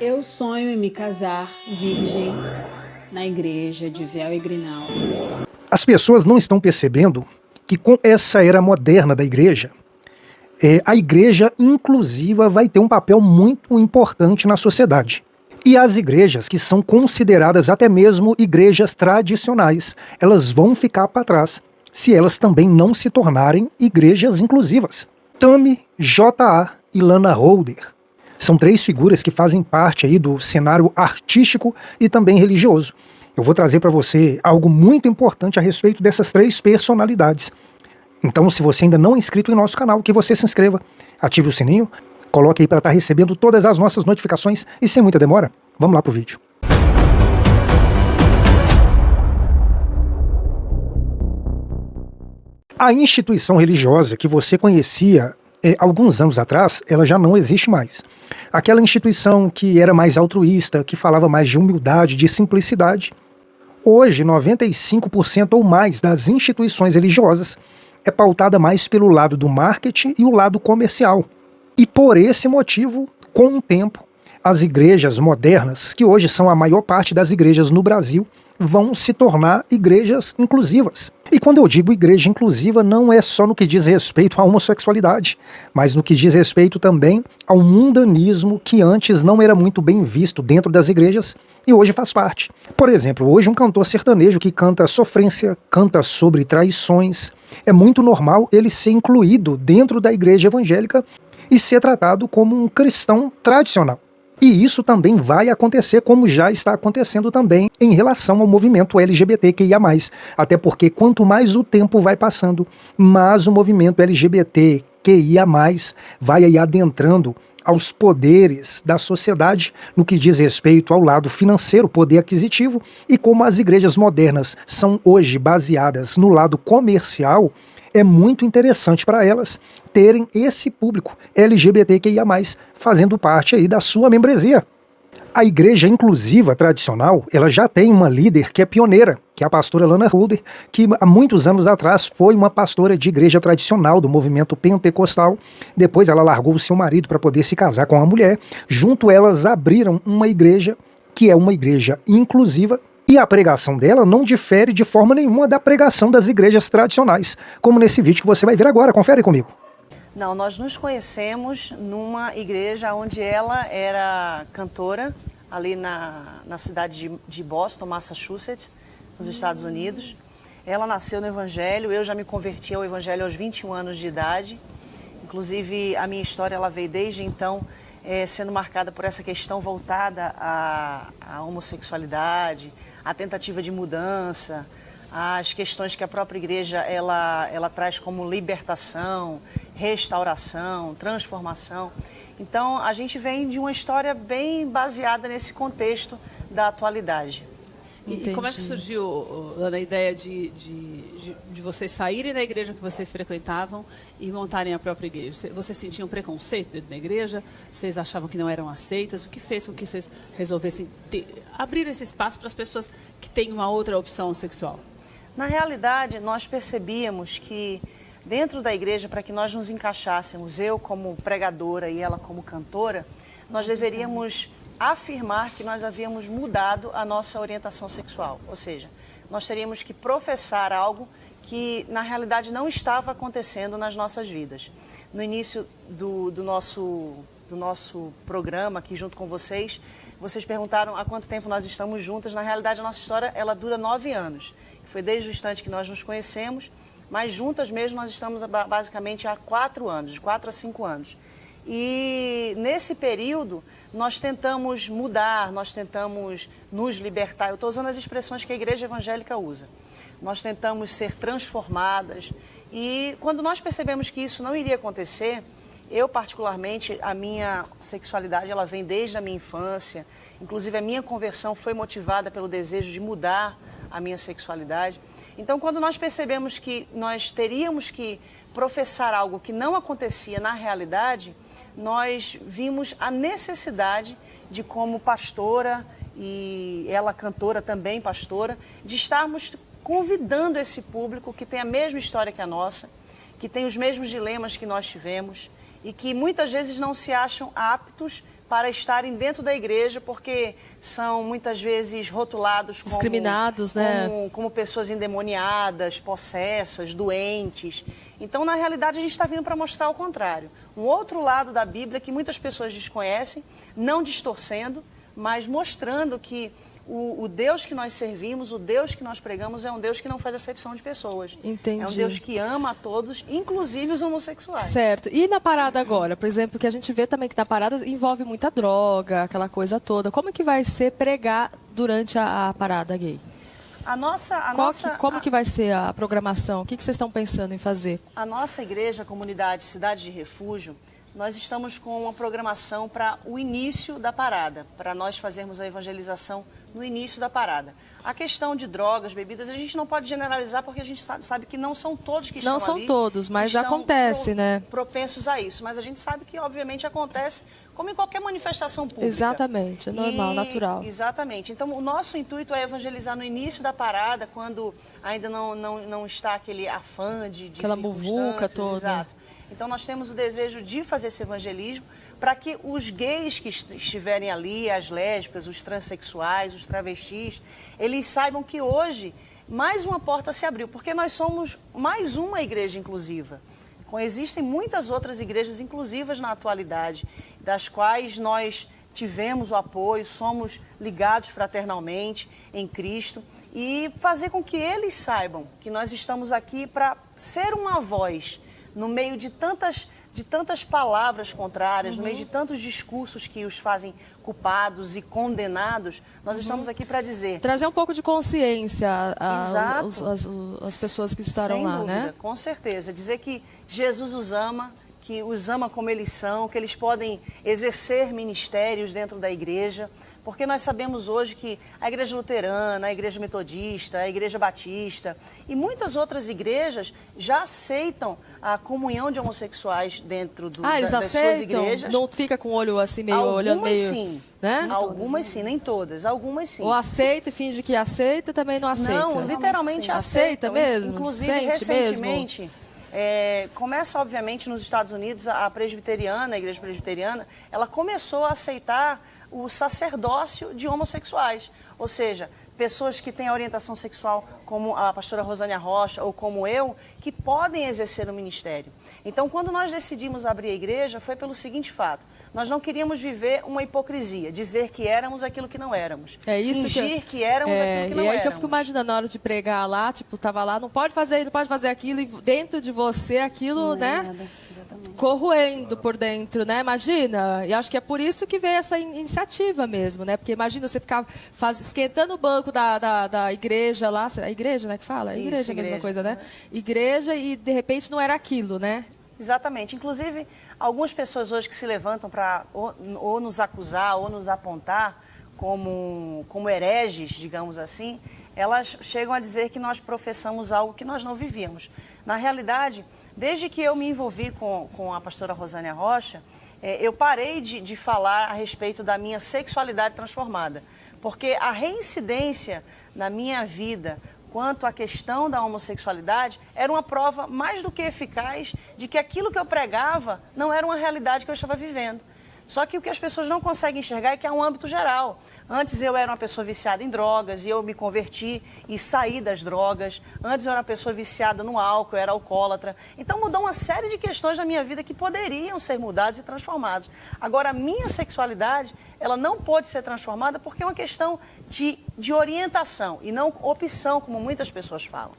Eu sonho em me casar virgem na igreja de véu e grinalda. As pessoas não estão percebendo que com essa era moderna da igreja, a igreja inclusiva vai ter um papel muito importante na sociedade. E as igrejas que são consideradas até mesmo igrejas tradicionais, elas vão ficar para trás se elas também não se tornarem igrejas inclusivas. Tammy, J.A. e Lana Holder são três figuras que fazem parte aí do cenário artístico e também religioso. Eu vou trazer para você algo muito importante a respeito dessas três personalidades. Então, se você ainda não é inscrito em nosso canal, que você se inscreva, ative o sininho, coloque aí para estar recebendo todas as nossas notificações e sem muita demora, vamos lá pro vídeo. A instituição religiosa que você conhecia alguns anos atrás, ela já não existe mais. Aquela instituição que era mais altruísta, que falava mais de humildade, de simplicidade, hoje 95% ou mais das instituições religiosas é pautada mais pelo lado do marketing e o lado comercial. E por esse motivo, com o tempo, as igrejas modernas, que hoje são a maior parte das igrejas no Brasil, vão se tornar igrejas inclusivas. E quando eu digo igreja inclusiva, não é só no que diz respeito à homossexualidade, mas no que diz respeito também ao mundanismo que antes não era muito bem visto dentro das igrejas e hoje faz parte. Por exemplo, hoje um cantor sertanejo que canta sofrência, canta sobre traições, é muito normal ele ser incluído dentro da igreja evangélica e ser tratado como um cristão tradicional. E isso também vai acontecer, como já está acontecendo também em relação ao movimento LGBTQIA+. Até porque quanto mais o tempo vai passando, mais o movimento LGBTQIA+, vai aí adentrando aos poderes da sociedade no que diz respeito ao lado financeiro, poder aquisitivo, e como as igrejas modernas são hoje baseadas no lado comercial, é muito interessante para elas terem esse público LGBTQIA+, fazendo parte aí da sua membresia. A igreja inclusiva tradicional, ela já tem uma líder que é pioneira, que é a pastora Lana Holder, que há muitos anos atrás foi uma pastora de igreja tradicional do movimento pentecostal. Depois ela largou o seu marido para poder se casar com uma mulher. Junto elas abriram uma igreja que é uma igreja inclusiva. E a pregação dela não difere de forma nenhuma da pregação das igrejas tradicionais, como nesse vídeo que você vai ver agora. Confere comigo. Não, nós nos conhecemos numa igreja onde ela era cantora, ali na cidade de Boston, Massachusetts, nos Estados Unidos. Ela nasceu no Evangelho, eu já me converti ao Evangelho aos 21 anos de idade. Inclusive, a minha história ela veio desde então sendo marcada por essa questão voltada à homossexualidade, à tentativa de mudança, às questões que a própria igreja ela traz como libertação, restauração, transformação. Então, a gente vem de uma história bem baseada nesse contexto da atualidade. E como é que surgiu, Ana, a ideia de vocês saírem da igreja que vocês frequentavam e montarem a própria igreja? Vocês sentiam preconceito dentro da igreja? Vocês achavam que não eram aceitas? O que fez com que vocês resolvessem abrir esse espaço para as pessoas que têm uma outra opção sexual? Na realidade, nós percebíamos que dentro da igreja, para que nós nos encaixássemos, eu como pregadora e ela como cantora, nós deveríamos afirmar que nós havíamos mudado a nossa orientação sexual. Ou seja, nós teríamos que professar algo que na realidade não estava acontecendo nas nossas vidas. No início do nosso programa aqui junto com vocês, vocês perguntaram há quanto tempo nós estamos juntas. Na realidade, a nossa história ela dura 9 anos. Foi desde o instante que nós nos conhecemos, mas juntas mesmo nós estamos basicamente há 4 anos, de 4 a 5 anos. E nesse período nós tentamos mudar, nós tentamos nos libertar. Eu estou usando as expressões que a igreja evangélica usa. Nós tentamos ser transformadas e quando nós percebemos que isso não iria acontecer, eu particularmente, a minha sexualidade ela vem desde a minha infância. Inclusive a minha conversão foi motivada pelo desejo de mudar a minha sexualidade. Então quando nós percebemos que nós teríamos que professar algo que não acontecia na realidade, nós vimos a necessidade de, como pastora, e ela cantora também pastora, de estarmos convidando esse público que tem a mesma história que a nossa, que tem os mesmos dilemas que nós tivemos e que muitas vezes não se acham aptos para estarem dentro da igreja, porque são muitas vezes rotulados como, discriminados, né? como pessoas endemoniadas, possessas, doentes. Então, na realidade, a gente está vindo para mostrar o contrário. Um outro lado da Bíblia que muitas pessoas desconhecem, não distorcendo, mas mostrando que o Deus que nós servimos, o Deus que nós pregamos é um Deus que não faz acepção de pessoas. Entendi. É um Deus que ama a todos, inclusive os homossexuais. Certo. E na parada agora, por exemplo, que a gente vê também que na parada envolve muita droga, aquela coisa toda. Como que vai ser pregar durante a parada gay? Como que vai ser a programação? O que vocês estão pensando em fazer? A nossa igreja, comunidade Cidade de Refúgio, nós estamos com uma programação para o início da parada, para nós fazermos a evangelização no início da parada. A questão de drogas, bebidas, a gente não pode generalizar porque a gente sabe que não são todos que estão ali. Não são todos, mas acontece, né? Propensos a isso. Mas a gente sabe que, obviamente, acontece como em qualquer manifestação pública. Exatamente, é normal, natural. Exatamente. Então, o nosso intuito é evangelizar no início da parada, quando ainda não está aquele afã de aquela muvuca toda. Exato. Então, nós temos o desejo de fazer esse evangelismo para que os gays que estiverem ali, as lésbicas, os transexuais, os travestis, eles saibam que hoje mais uma porta se abriu, porque nós somos mais uma igreja inclusiva. Existem muitas outras igrejas inclusivas na atualidade, das quais nós tivemos o apoio, somos ligados fraternalmente em Cristo e fazer com que eles saibam que nós estamos aqui para ser uma voz no meio de tantas palavras contrárias, no meio de tantos discursos que os fazem culpados e condenados, nós estamos aqui para dizer... Trazer um pouco de consciência às pessoas que estarão Sem lá, dúvida, né? Com certeza. Dizer que Jesus os ama, que os ama como eles são, que eles podem exercer ministérios dentro da igreja, porque nós sabemos hoje que a igreja luterana, a igreja metodista, a igreja batista e muitas outras igrejas já aceitam a comunhão de homossexuais dentro eles das aceitam? suas igrejas. Não fica com o olho assim, meio olhando meio... Sim. Né? Algumas sim, nem todas, algumas sim. Ou aceita e finge que aceita, também não aceita. Não, literalmente aceita mesmo? Inclusive, sente recentemente... mesmo? Começa, obviamente, nos Estados Unidos, a presbiteriana, a igreja presbiteriana, ela começou a aceitar o sacerdócio de homossexuais. Ou seja, pessoas que têm a orientação sexual, como a pastora Rosânia Rocha ou como eu, que podem exercer o ministério. Então, quando nós decidimos abrir a igreja, foi pelo seguinte fato. Nós não queríamos viver uma hipocrisia, dizer que éramos aquilo que não éramos. É isso fingir que éramos aquilo que não éramos. E aí que eu fico imaginando, na hora de pregar lá, tipo, tava lá, não pode fazer aquilo, e dentro de você aquilo, né? Corroendo por dentro, né? Imagina. E acho que é por isso que veio essa iniciativa mesmo, né? Porque imagina você ficar esquentando o banco da igreja lá, a igreja, né, que fala? Igreja é a mesma coisa, né? Igreja e de repente não era aquilo, né? Exatamente. Inclusive, algumas pessoas hoje que se levantam para ou nos acusar ou nos apontar como hereges, digamos assim, elas chegam a dizer que nós professamos algo que nós não vivíamos. Na realidade, desde que eu me envolvi com a pastora Rosânia Rocha, eu parei de falar a respeito da minha sexualidade transformada, porque a reincidência na minha vida quanto à questão da homossexualidade era uma prova mais do que eficaz de que aquilo que eu pregava não era uma realidade que eu estava vivendo. Só que o que as pessoas não conseguem enxergar é que há um âmbito geral. Antes eu era uma pessoa viciada em drogas e eu me converti e saí das drogas. Antes eu era uma pessoa viciada no álcool, eu era alcoólatra. Então mudou uma série de questões na minha vida que poderiam ser mudadas e transformadas. Agora, a minha sexualidade, ela não pode ser transformada porque é uma questão de orientação e não opção, como muitas pessoas falam.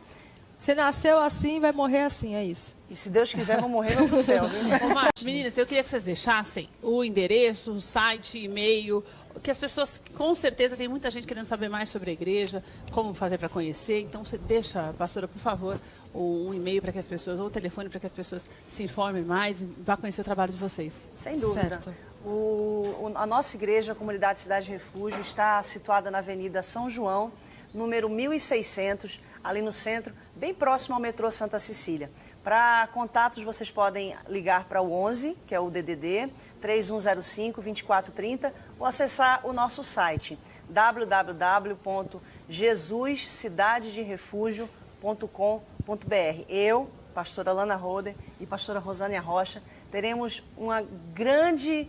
Você nasceu assim, vai morrer assim, é isso. E se Deus quiser, vou morrer no céu. Ô, Márcio, meninas, eu queria que vocês deixassem o endereço, o site, e-mail, que as pessoas, com certeza, tem muita gente querendo saber mais sobre a igreja, como fazer para conhecer. Então, você deixa, pastora, por favor, um e-mail para que as pessoas, ou um telefone para que as pessoas se informem mais e vá conhecer o trabalho de vocês. Sem dúvida. Certo. A nossa igreja, a Comunidade Cidade de Refúgio, está situada na Avenida São João, número 1600, ali no centro, bem próximo ao metrô Santa Cecília. Para contatos, vocês podem ligar para o 11, que é o DDD, 3105-2430, ou acessar o nosso site, www.jesuscidadederefugio.com.br. Eu, pastora Lana Roder e pastora Rosânia Rocha, teremos uma grande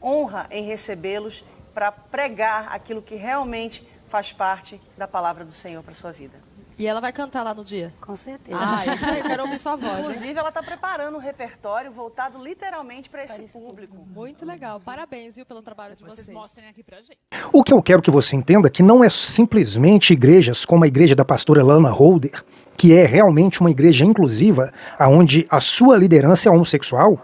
honra em recebê-los para pregar aquilo que realmente faz parte da palavra do Senhor para sua vida. E ela vai cantar lá no dia? Com certeza. Isso aí, eu quero ouvir sua voz. Inclusive, ela está preparando um repertório voltado literalmente para esse público. Muito legal. Parabéns, viu, pelo trabalho de vocês. Mostrem aqui pra gente. O que eu quero que você entenda é que não é simplesmente igrejas como a igreja da pastora Lana Holder, que é realmente uma igreja inclusiva, onde a sua liderança é homossexual,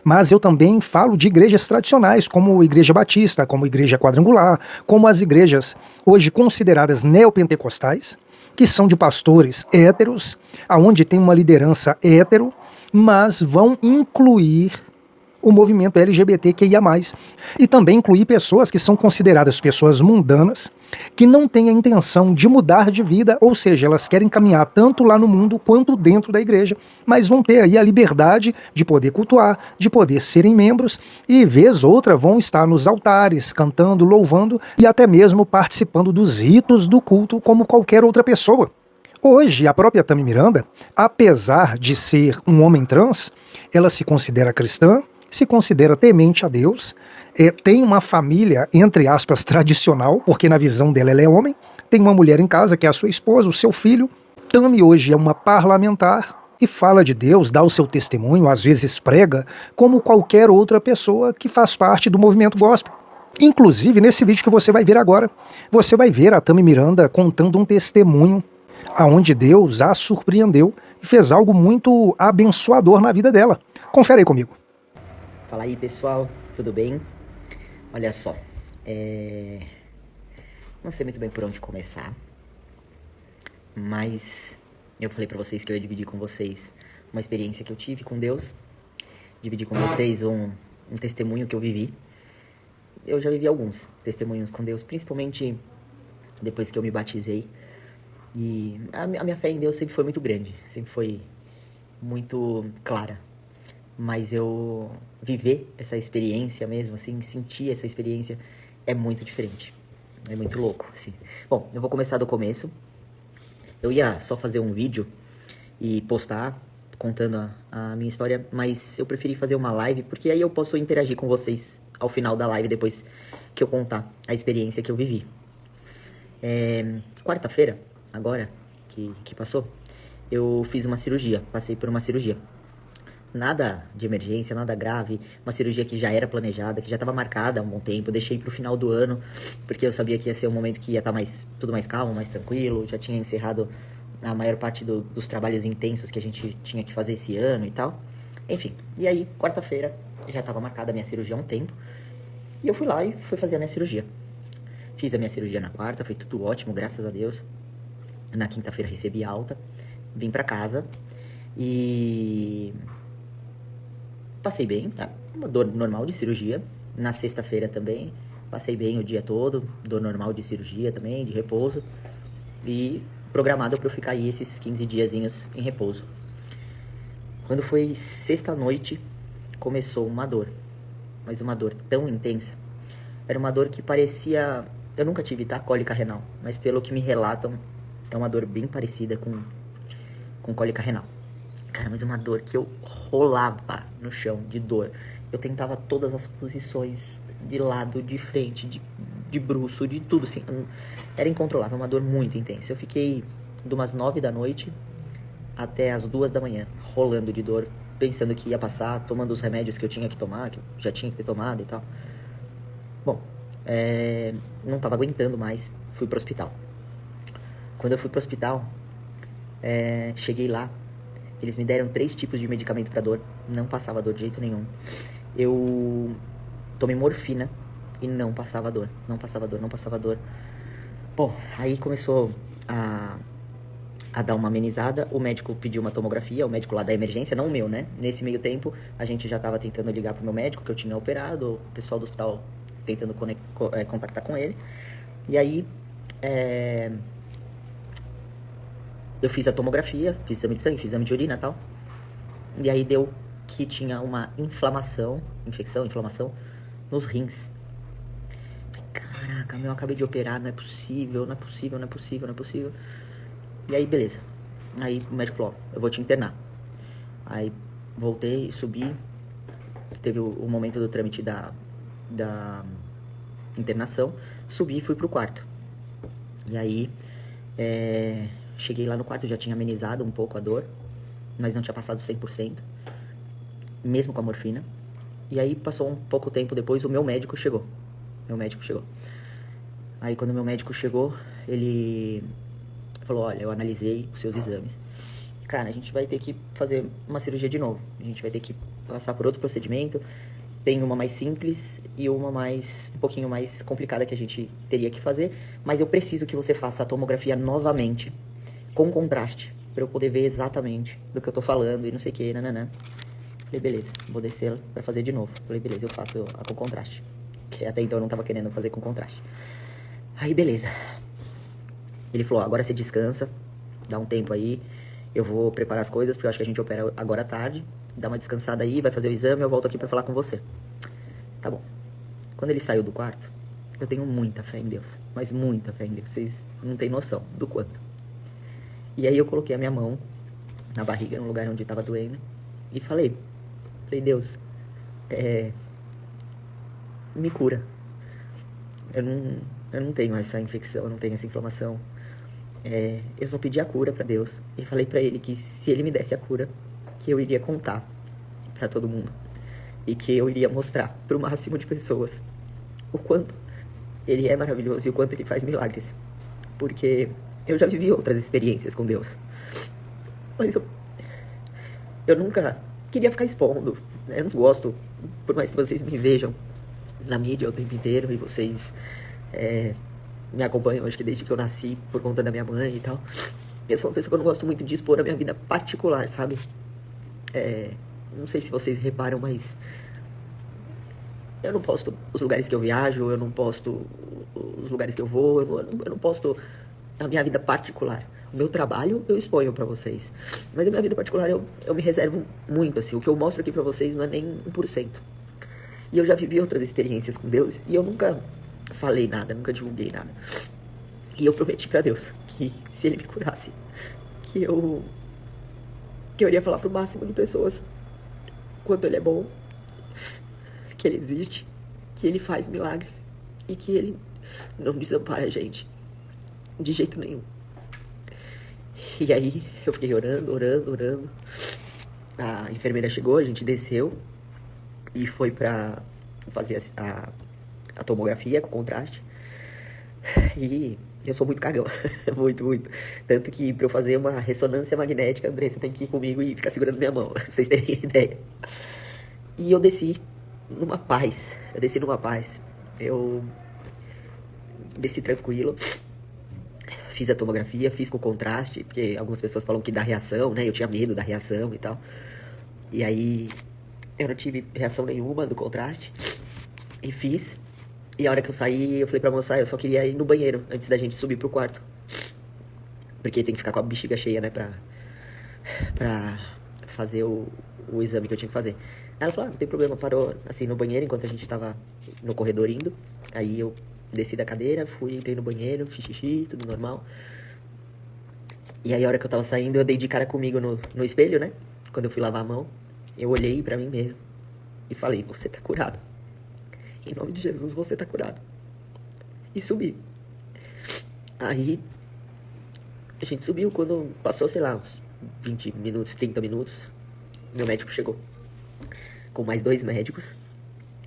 mas eu também falo de igrejas tradicionais, como a Igreja Batista, como a Igreja Quadrangular, como as igrejas hoje consideradas neopentecostais, que são de pastores héteros, aonde tem uma liderança hétero, mas vão incluir o movimento LGBTQIA+, e também incluir pessoas que são consideradas pessoas mundanas, que não têm a intenção de mudar de vida, ou seja, elas querem caminhar tanto lá no mundo quanto dentro da igreja, mas vão ter aí a liberdade de poder cultuar, de poder serem membros, e vez outra vão estar nos altares, cantando, louvando, e até mesmo participando dos ritos do culto como qualquer outra pessoa. Hoje, a própria Tami Miranda, apesar de ser um homem trans, ela se considera cristã, se considera temente a Deus, tem uma família, entre aspas, tradicional, porque na visão dela ela é homem, tem uma mulher em casa, que é a sua esposa, o seu filho. Tami hoje é uma parlamentar e fala de Deus, dá o seu testemunho, às vezes prega, como qualquer outra pessoa que faz parte do movimento gospel. Inclusive, nesse vídeo que você vai ver agora, você vai ver a Tami Miranda contando um testemunho aonde Deus a surpreendeu e fez algo muito abençoador na vida dela. Confere aí comigo. Fala aí, pessoal, tudo bem? Olha só, não sei muito bem por onde começar, mas eu falei pra vocês que eu ia dividir com vocês uma experiência que eu tive com Deus, dividir com vocês um testemunho que eu vivi. Eu já vivi alguns testemunhos com Deus, principalmente depois que eu me batizei, e a minha fé em Deus sempre foi muito grande, sempre foi muito clara. Mas eu viver essa experiência mesmo, assim, sentir essa experiência é muito diferente. É muito louco, assim. Bom, eu vou começar do começo. Eu ia só fazer um vídeo e postar, contando a minha história, mas eu preferi fazer uma live, porque aí eu posso interagir com vocês ao final da live, depois que eu contar a experiência que eu vivi. Quarta-feira, agora, que passou, eu fiz uma cirurgia, passei por uma cirurgia. Nada de emergência, nada grave, uma cirurgia que já era planejada, que já estava marcada há um bom tempo, deixei para o final do ano, porque eu sabia que ia ser um momento que ia estar tudo mais calmo, mais tranquilo, já tinha encerrado a maior parte dos trabalhos intensos que a gente tinha que fazer esse ano e tal. Enfim, e aí, quarta-feira, já estava marcada a minha cirurgia há um tempo, e eu fui lá e fui fazer a minha cirurgia. Fiz a minha cirurgia na quarta, foi tudo ótimo, graças a Deus. Na quinta-feira recebi alta, vim para casa e passei bem, tá? Uma dor normal de cirurgia. Na sexta-feira também, passei bem o dia todo, dor normal de cirurgia também, de repouso. E programado para eu ficar aí esses 15 diazinhos em repouso. Quando foi sexta-noite, começou uma dor. Mas uma dor tão intensa. Era uma dor que parecia... Eu nunca tive, tá? Cólica renal. Mas pelo que me relatam, é uma dor bem parecida com cólica renal. Cara, mas uma dor que eu rolava no chão de dor. Eu tentava todas as posições, de lado, de frente, de bruço, de tudo, assim. Era incontrolável, uma dor muito intensa. Eu fiquei de umas 9 da noite até as 2 da manhã, rolando de dor, pensando que ia passar, tomando os remédios que eu tinha que tomar, que eu já tinha que ter tomado e tal. Bom, não tava aguentando mais, fui pro hospital. Quando eu fui pro hospital, cheguei lá, eles me deram 3 tipos de medicamento pra dor, não passava dor de jeito nenhum. Eu tomei morfina e não passava dor, não passava dor, não passava dor. Bom, aí começou a dar uma amenizada, o médico pediu uma tomografia, o médico lá da emergência, não o meu, né? Nesse meio tempo, a gente já tava tentando ligar pro meu médico, que eu tinha operado, o pessoal do hospital tentando contactar com ele. E aí, eu fiz a tomografia, fiz exame de sangue, fiz exame de urina e tal. E aí deu que tinha uma inflamação nos rins. Caraca, eu acabei de operar, não é possível. E aí, beleza. Aí o médico falou, ó, eu vou te internar. Aí voltei, subi. Teve o momento do trâmite da internação, subi e fui pro quarto. E aí, cheguei lá no quarto, já tinha amenizado um pouco a dor, mas não tinha passado 100%, mesmo com a morfina. E aí, passou um pouco tempo depois, o meu médico chegou. Aí, quando o meu médico chegou, ele falou, olha, eu analisei os seus exames. Cara, a gente vai ter que fazer uma cirurgia de novo. A gente vai ter que passar por outro procedimento. Tem uma mais simples e uma um pouquinho mais complicada que a gente teria que fazer. Mas eu preciso que você faça a tomografia novamente, com contraste, pra eu poder ver exatamente do que eu tô falando e não sei o que, nananã. Falei, beleza, vou descer pra fazer de novo. Falei, beleza, eu faço a com contraste. Que até então eu não tava querendo fazer com contraste. Aí, beleza. Ele falou, agora você descansa, dá um tempo aí. Eu vou preparar as coisas, porque eu acho que a gente opera agora à tarde. Dá uma descansada aí, vai fazer o exame, eu volto aqui pra falar com você. Tá bom. Quando ele saiu do quarto, eu tenho muita fé em Deus. Mas muita fé em Deus. Vocês não têm noção do quanto. E aí eu coloquei a minha mão na barriga, no lugar onde tava doendo. E falei, Deus, me cura. Eu não tenho essa infecção, eu não tenho essa inflamação. Eu só pedi a cura pra Deus. E falei pra ele que se ele me desse a cura, que eu iria contar pra todo mundo. E que eu iria mostrar pro máximo de pessoas o quanto ele é maravilhoso e o quanto ele faz milagres. Porque eu já vivi outras experiências com Deus. Mas eu nunca queria ficar expondo. Eu não gosto, por mais que vocês me vejam na mídia o tempo inteiro e vocês me acompanham, acho que desde que eu nasci, por conta da minha mãe e tal. Eu sou uma pessoa que eu não gosto muito de expor a minha vida particular, sabe? Não sei se vocês reparam, mas eu não posto os lugares que eu viajo, eu não posto os lugares que eu vou, eu não posto a minha vida particular. O meu trabalho eu exponho pra vocês, mas a minha vida particular eu me reservo muito, assim. O que eu mostro aqui pra vocês não é nem 1%. E eu já vivi outras experiências com Deus e eu nunca falei nada, nunca divulguei nada. E eu prometi pra Deus que se Ele me curasse, que eu iria falar pro máximo de pessoas quanto Ele é bom, que Ele existe, que Ele faz milagres e que Ele não desampara a gente de jeito nenhum. E aí eu fiquei orando. A enfermeira chegou, a gente desceu e foi pra fazer a tomografia com contraste. E eu sou muito cagão, muito. Tanto que pra eu fazer uma ressonância magnética, André, você tem que ir comigo e ficar segurando minha mão, pra vocês terem ideia. E eu desci numa paz, eu desci tranquilo. Fiz a tomografia, fiz com contraste, porque algumas pessoas falam que dá reação, né? Eu tinha medo da reação e tal. E aí eu não tive reação nenhuma do contraste. E fiz. E a hora que eu saí, eu falei pra moça, eu só queria ir no banheiro antes da gente subir pro quarto. Porque tem que ficar com a bexiga cheia, né? Pra fazer o exame que eu tinha que fazer. Aí ela falou, não tem problema, parou assim no banheiro enquanto a gente tava no corredor indo. Aí eu desci da cadeira, entrei no banheiro, fiz xixi, tudo normal. E aí a hora que eu tava saindo, eu dei de cara comigo no espelho, né? Quando eu fui lavar a mão, eu olhei pra mim mesmo e falei, você tá curado. Em nome de Jesus, você tá curado. E subi. Aí a gente subiu, quando passou, sei lá, uns 20 minutos, 30 minutos, meu médico chegou. Com mais 2 médicos.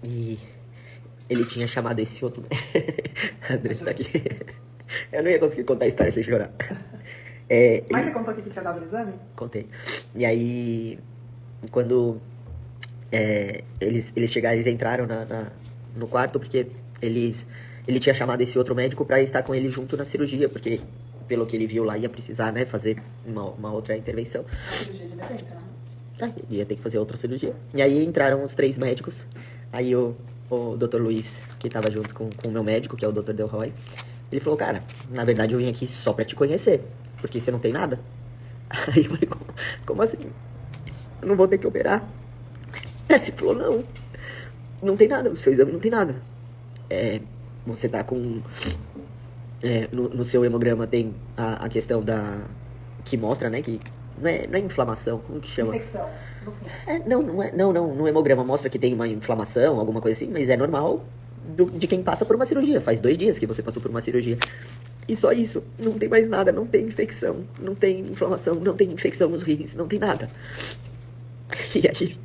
E ele tinha chamado esse outro. André tá aqui. Eu não ia conseguir contar a história sem chorar. Mas você contou aqui que tinha dado o exame? Contei. E aí, quando eles chegaram, eles entraram no quarto, porque ele tinha chamado esse outro médico pra estar com ele junto na cirurgia, porque, pelo que ele viu lá, ia precisar, né, fazer uma outra intervenção. Cirurgia de emergência, né? Ia ter que fazer outra cirurgia. E aí entraram os 3 médicos. Aí o Dr. Luiz, que tava junto com o meu médico, que é o Dr. Delroy, ele falou, cara, na verdade eu vim aqui só pra te conhecer, porque você não tem nada. Aí eu falei, como assim? Eu não vou ter que operar? Ele falou, não tem nada, o seu exame não tem nada. Você tá com... no seu hemograma tem a questão que mostra, né, que não é inflamação, como que chama? Infecção. Nos rins. No hemograma mostra que tem uma inflamação, alguma coisa assim, mas é normal de quem passa por uma cirurgia. Faz 2 dias que você passou por uma cirurgia. E só isso, não tem mais nada, não tem infecção, não tem inflamação, não tem infecção nos rins, não tem nada. E aí,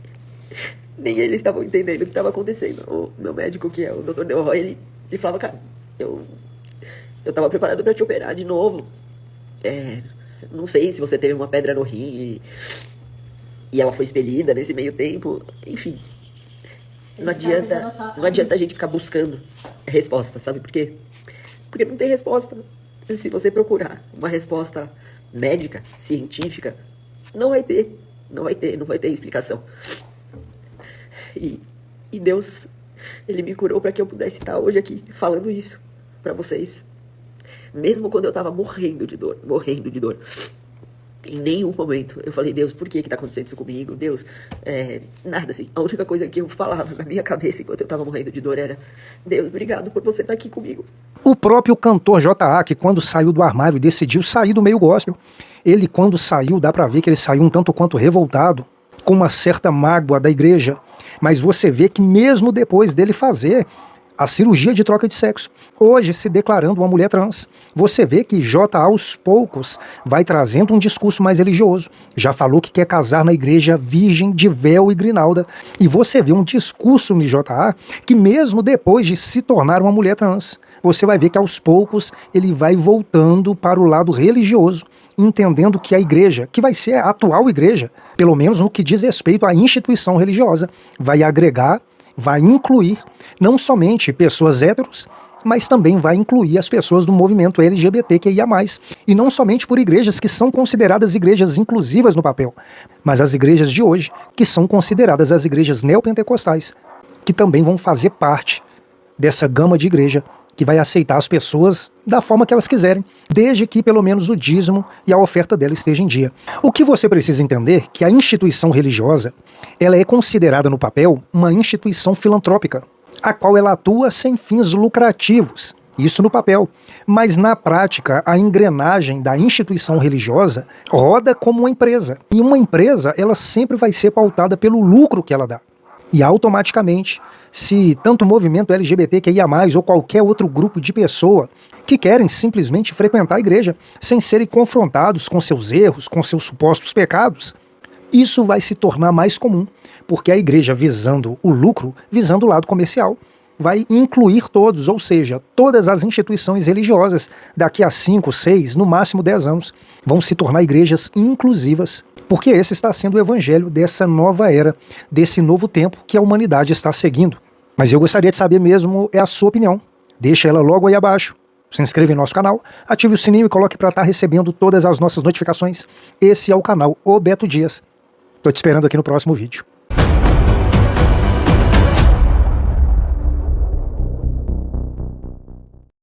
nem eles estavam entendendo o que estava acontecendo. O meu médico, que é o Dr. Delroy, ele falava, cara, eu tava preparado para te operar de novo. Não sei se você teve uma pedra no rim e ela foi expelida nesse meio tempo. Enfim, não adianta a gente ficar buscando resposta, sabe por quê? Porque não tem resposta. Se você procurar uma resposta médica, científica, não vai ter explicação. E Deus, Ele me curou para que eu pudesse estar hoje aqui falando isso para vocês. Mesmo quando eu tava morrendo de dor. Em nenhum momento eu falei, Deus, por que tá acontecendo isso comigo? Deus, nada assim. A única coisa que eu falava na minha cabeça enquanto eu tava morrendo de dor era, Deus, obrigado por você estar aqui comigo. O próprio cantor J.A., que quando saiu do armário e decidiu sair do meio gospel, ele quando saiu, dá pra ver que ele saiu um tanto quanto revoltado, com uma certa mágoa da igreja, mas você vê que mesmo depois dele fazer a cirurgia de troca de sexo, hoje se declarando uma mulher trans, você vê que J.A. aos poucos vai trazendo um discurso mais religioso. Já falou que quer casar na igreja virgem de véu e grinalda. E você vê um discurso de J.A. que mesmo depois de se tornar uma mulher trans, você vai ver que aos poucos ele vai voltando para o lado religioso, entendendo que a igreja, que vai ser a atual igreja, pelo menos no que diz respeito à instituição religiosa, vai agregar, vai incluir não somente pessoas héteros, mas também vai incluir as pessoas do movimento LGBTQIA+. E não somente por igrejas que são consideradas igrejas inclusivas no papel, mas as igrejas de hoje, que são consideradas as igrejas neopentecostais, que também vão fazer parte dessa gama de igreja que vai aceitar as pessoas da forma que elas quiserem, desde que pelo menos o dízimo e a oferta dela esteja em dia. O que você precisa entender é que a instituição religiosa, ela é considerada no papel uma instituição filantrópica, a qual ela atua sem fins lucrativos, isso no papel. Mas na prática, a engrenagem da instituição religiosa roda como uma empresa. E uma empresa, ela sempre vai ser pautada pelo lucro que ela dá. E automaticamente, se tanto o movimento LGBTQIA+, ou qualquer outro grupo de pessoa que querem simplesmente frequentar a igreja sem serem confrontados com seus erros, com seus supostos pecados, isso vai se tornar mais comum, porque a igreja, visando o lucro, visando o lado comercial, vai incluir todos, ou seja, todas as instituições religiosas, daqui a 5, 6, no máximo 10 anos, vão se tornar igrejas inclusivas, porque esse está sendo o evangelho dessa nova era, desse novo tempo que a humanidade está seguindo. Mas eu gostaria de saber mesmo a sua opinião. Deixa ela logo aí abaixo. Se inscreva em nosso canal, ative o sininho e coloque para estar recebendo todas as nossas notificações. Esse é o canal O Beto Dias. Estou te esperando aqui no próximo vídeo.